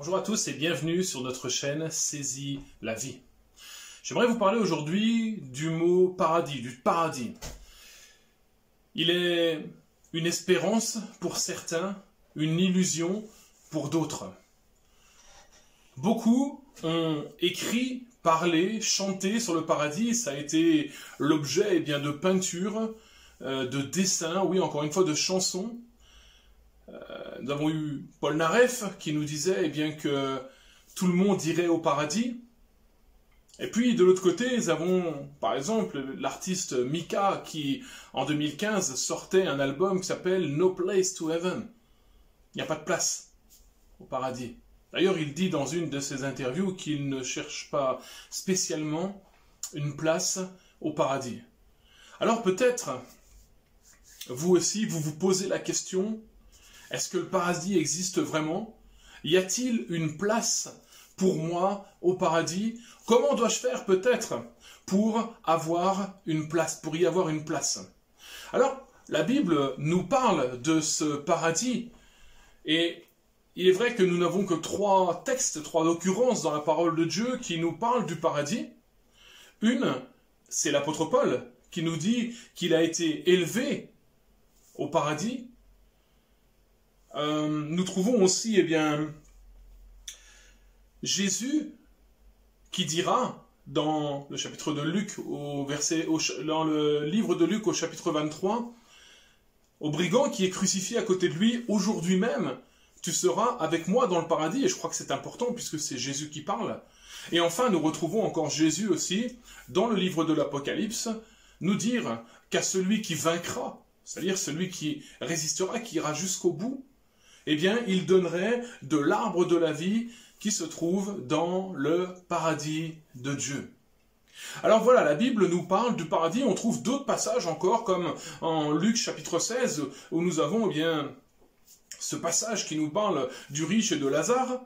Bonjour à tous et bienvenue sur notre chaîne Saisis la vie. J'aimerais vous parler aujourd'hui du mot paradis, du paradis. Il est une espérance pour certains, une illusion pour d'autres. Beaucoup ont écrit, parlé, chanté sur le paradis. Ça a été l'objet de peintures, de dessins, oui, encore une fois, de chansons. Nous avons eu Paul Naref qui nous disait que tout le monde irait au paradis. Et puis de l'autre côté, nous avons par exemple l'artiste Mika qui en 2015 sortait un album qui s'appelle No Place to Heaven. Il n'y a pas de place au paradis. D'ailleurs, il dit dans une de ses interviews qu'il ne cherche pas spécialement une place au paradis. Alors peut-être, vous aussi, vous vous posez la question: est-ce que le paradis existe vraiment? Y a-t-il une place pour moi au paradis? Comment dois-je faire peut-être pour avoir une place, pour y avoir une place? Alors, la Bible nous parle de ce paradis, et il est vrai que nous n'avons que trois textes, trois occurrences dans la parole de Dieu qui nous parlent du paradis. Une, c'est l'apôtre Paul qui nous dit qu'il a été élevé au paradis. Nous trouvons aussi Jésus qui dira dans le chapitre de Luc, dans le livre de Luc au chapitre 23, au brigand qui est crucifié à côté de lui: aujourd'hui même tu seras avec moi dans le paradis. Et je crois que c'est important puisque c'est Jésus qui parle. Et enfin nous retrouvons encore Jésus aussi dans le livre de l'Apocalypse nous dire qu'à celui qui vaincra, c'est-à-dire celui qui résistera, qui ira jusqu'au bout, il donnerait de l'arbre de la vie qui se trouve dans le paradis de Dieu. Alors voilà, la Bible nous parle du paradis. On trouve d'autres passages encore, comme en Luc chapitre 16, où nous avons ce passage qui nous parle du riche et de Lazare,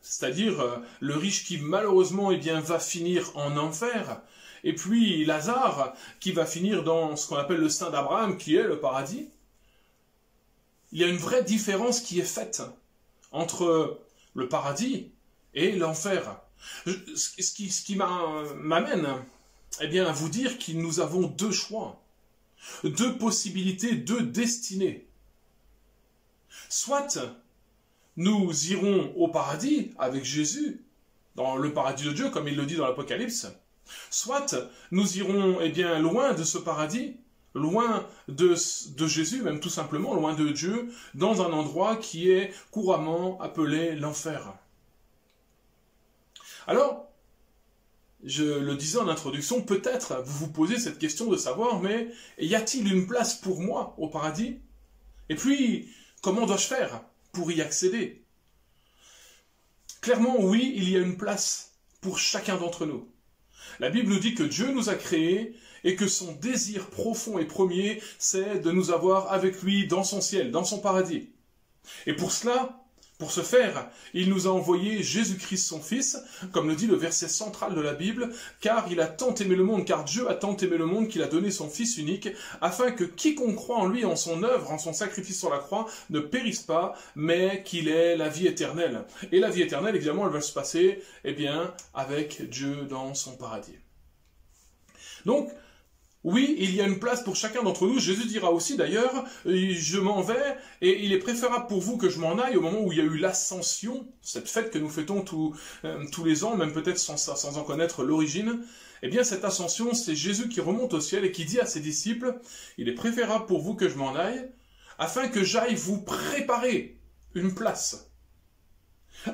c'est-à-dire le riche qui malheureusement va finir en enfer, et puis Lazare qui va finir dans ce qu'on appelle le sein d'Abraham, qui est le paradis. Il y a une vraie différence qui est faite entre le paradis et l'enfer. Ce qui m'amène à vous dire que nous avons deux choix, deux possibilités, deux destinées. Soit nous irons au paradis avec Jésus, dans le paradis de Dieu, comme il le dit dans l'Apocalypse, soit nous irons loin de ce paradis, loin de Jésus, même tout simplement, loin de Dieu, dans un endroit qui est couramment appelé l'enfer. Alors, je le disais en introduction, peut-être vous vous posez cette question de savoir, mais y a-t-il une place pour moi au paradis? Et puis, comment dois-je faire pour y accéder? Clairement, oui, il y a une place pour chacun d'entre nous. La Bible nous dit que Dieu nous a créés et que son désir profond et premier, c'est de nous avoir avec lui dans son ciel, dans son paradis. Et pour cela, pour ce faire, il nous a envoyé Jésus-Christ son Fils, comme le dit le verset central de la Bible, car il a tant aimé le monde, car Dieu a tant aimé le monde qu'il a donné son Fils unique, afin que quiconque croit en lui, en son œuvre, en son sacrifice sur la croix, ne périsse pas, mais qu'il ait la vie éternelle. Et la vie éternelle, évidemment, elle va se passer, avec Dieu dans son paradis. Donc, oui, il y a une place pour chacun d'entre nous. Jésus dira aussi d'ailleurs, je m'en vais, et il est préférable pour vous que je m'en aille au moment où il y a eu l'ascension, cette fête que nous fêtons tous les ans, même peut-être sans en connaître l'origine. Cette ascension, c'est Jésus qui remonte au ciel et qui dit à ses disciples: il est préférable pour vous que je m'en aille, afin que j'aille vous préparer une place.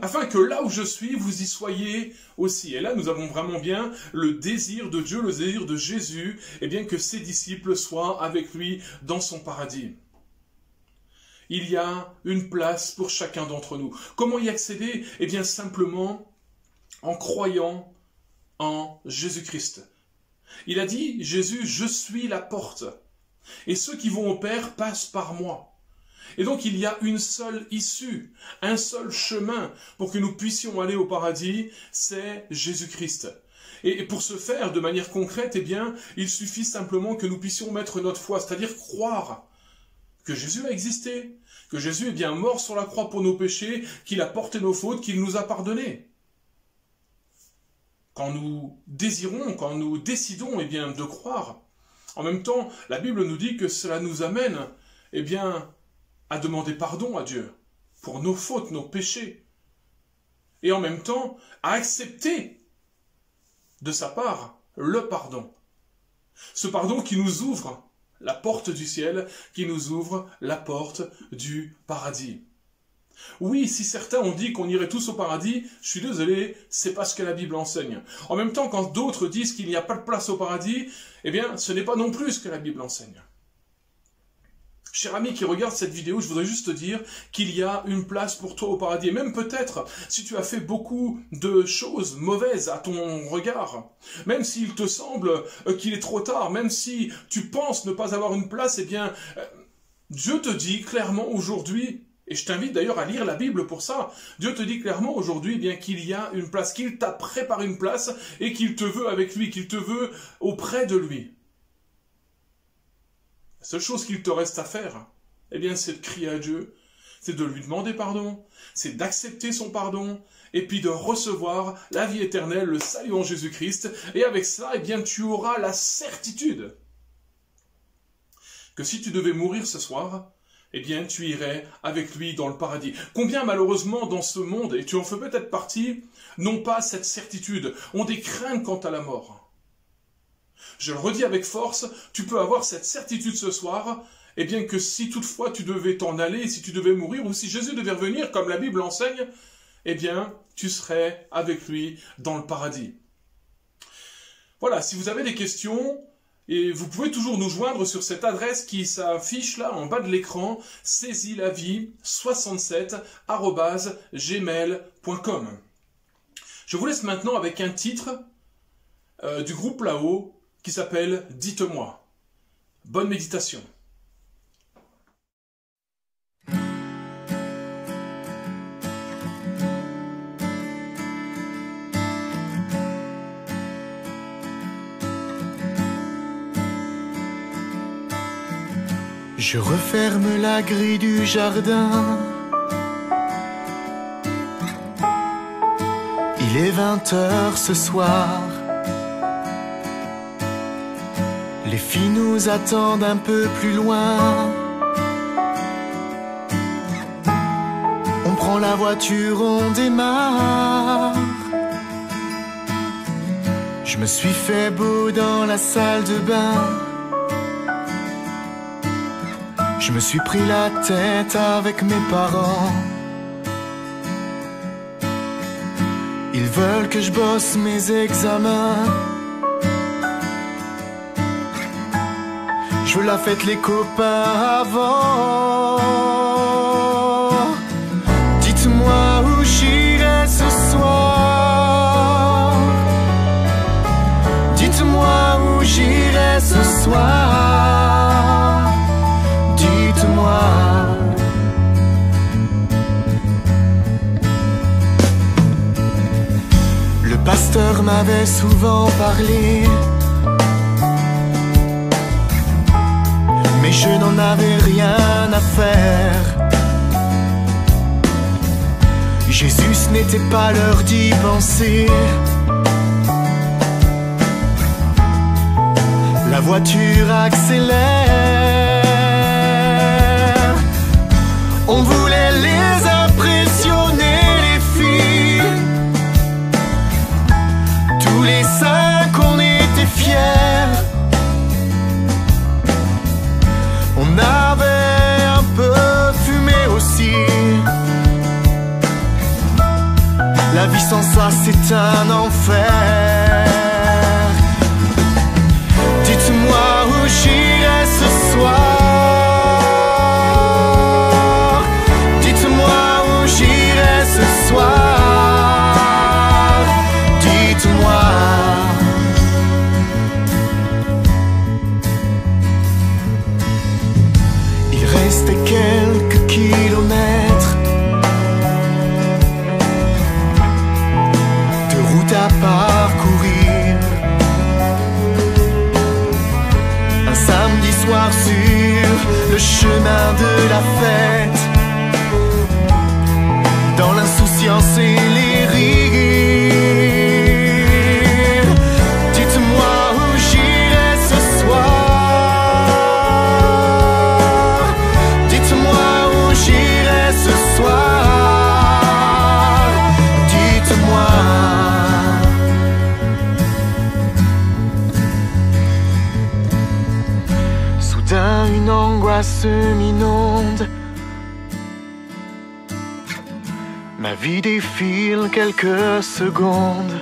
Afin que là où je suis, vous y soyez aussi. Et là, nous avons vraiment bien le désir de Dieu, le désir de Jésus, que ses disciples soient avec lui dans son paradis. Il y a une place pour chacun d'entre nous. Comment y accéder? Simplement en croyant en Jésus-Christ. Il a dit, Jésus, je suis la porte. Et ceux qui vont au Père passent par moi. Et donc il y a une seule issue, un seul chemin pour que nous puissions aller au paradis, c'est Jésus-Christ. Et pour ce faire, de manière concrète, il suffit simplement que nous puissions mettre notre foi, c'est-à-dire croire que Jésus a existé, que Jésus est bien mort sur la croix pour nos péchés, qu'il a porté nos fautes, qu'il nous a pardonnés. Quand nous désirons, quand nous décidons eh bien, de croire, en même temps, la Bible nous dit que cela nous amène eh bien, à demander pardon à Dieu pour nos fautes, nos péchés, et en même temps à accepter de sa part le pardon. Ce pardon qui nous ouvre la porte du ciel, qui nous ouvre la porte du paradis. Oui, si certains ont dit qu'on irait tous au paradis, je suis désolé, c'est pas ce que la Bible enseigne. En même temps, quand d'autres disent qu'il n'y a pas de place au paradis, eh bien, ce n'est pas non plus ce que la Bible enseigne. Cher ami qui regarde cette vidéo, je voudrais juste te dire qu'il y a une place pour toi au paradis. Et même peut-être, si tu as fait beaucoup de choses mauvaises à ton regard, même s'il te semble qu'il est trop tard, même si tu penses ne pas avoir une place, eh bien, Dieu te dit clairement aujourd'hui, et je t'invite d'ailleurs à lire la Bible pour ça, Dieu te dit clairement aujourd'hui eh bien qu'il y a une place, qu'il t'a préparé une place et qu'il te veut avec lui, qu'il te veut auprès de lui. La seule chose qu'il te reste à faire, eh bien, c'est de crier à Dieu, c'est de lui demander pardon, c'est d'accepter son pardon, et puis de recevoir la vie éternelle, le salut en Jésus-Christ, et avec ça, eh bien, tu auras la certitude que si tu devais mourir ce soir, eh bien, tu irais avec lui dans le paradis. Combien, malheureusement, dans ce monde, et tu en fais peut-être partie, n'ont pas cette certitude, ont des craintes quant à la mort. Je le redis avec force, tu peux avoir cette certitude ce soir, eh bien que si toutefois tu devais t'en aller, si tu devais mourir, ou si Jésus devait revenir, comme la Bible enseigne, eh bien, tu serais avec lui dans le paradis. Voilà, si vous avez des questions, et vous pouvez toujours nous joindre sur cette adresse qui s'affiche là en bas de l'écran, saisilavie67@gmail.com. Je vous laisse maintenant avec un titre du groupe là-haut qui s'appelle « Dites-moi ». Bonne méditation. Je referme la grille du jardin. Il est 20h ce soir. Les filles nous attendent un peu plus loin. On prend la voiture, on démarre. Je me suis fait beau dans la salle de bain. Je me suis pris la tête avec mes parents. Ils veulent que je bosse mes examens. Je veux la fête, les copains avant. Dites-moi où j'irai ce soir. Dites-moi où j'irai ce soir. Dites-moi. Le pasteur m'avait souvent parlé, mais je n'en avais rien à faire. Jésus, ce n'était pas l'heure d'y penser. La voiture accélère. On voulait les impressionner, les filles. Tous les cinq, on était fiers. On avait un peu fumé aussi. La vie sans ça, c'est un enfer. Dites-moi où j'irai ce soir. la fête, dans l'insouciance et les rires. Dites-moi où j'irai ce soir. Dites-moi où j'irai ce soir. Dites-moi. Soudain une angoisse m'inonde. Ma vie défile quelques secondes.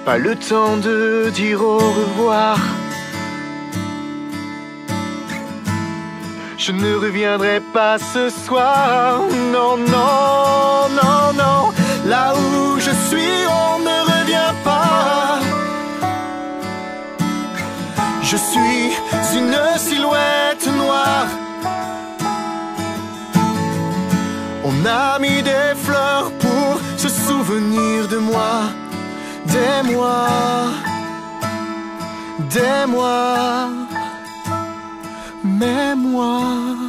Pas le temps de dire au revoir. Je ne reviendrai pas ce soir. Non, non, non, non. Là où je suis, on ne revient pas. Je suis une silhouette noire. On a mis des fleurs pour se souvenir de moi, des mois, des mois, mes mois.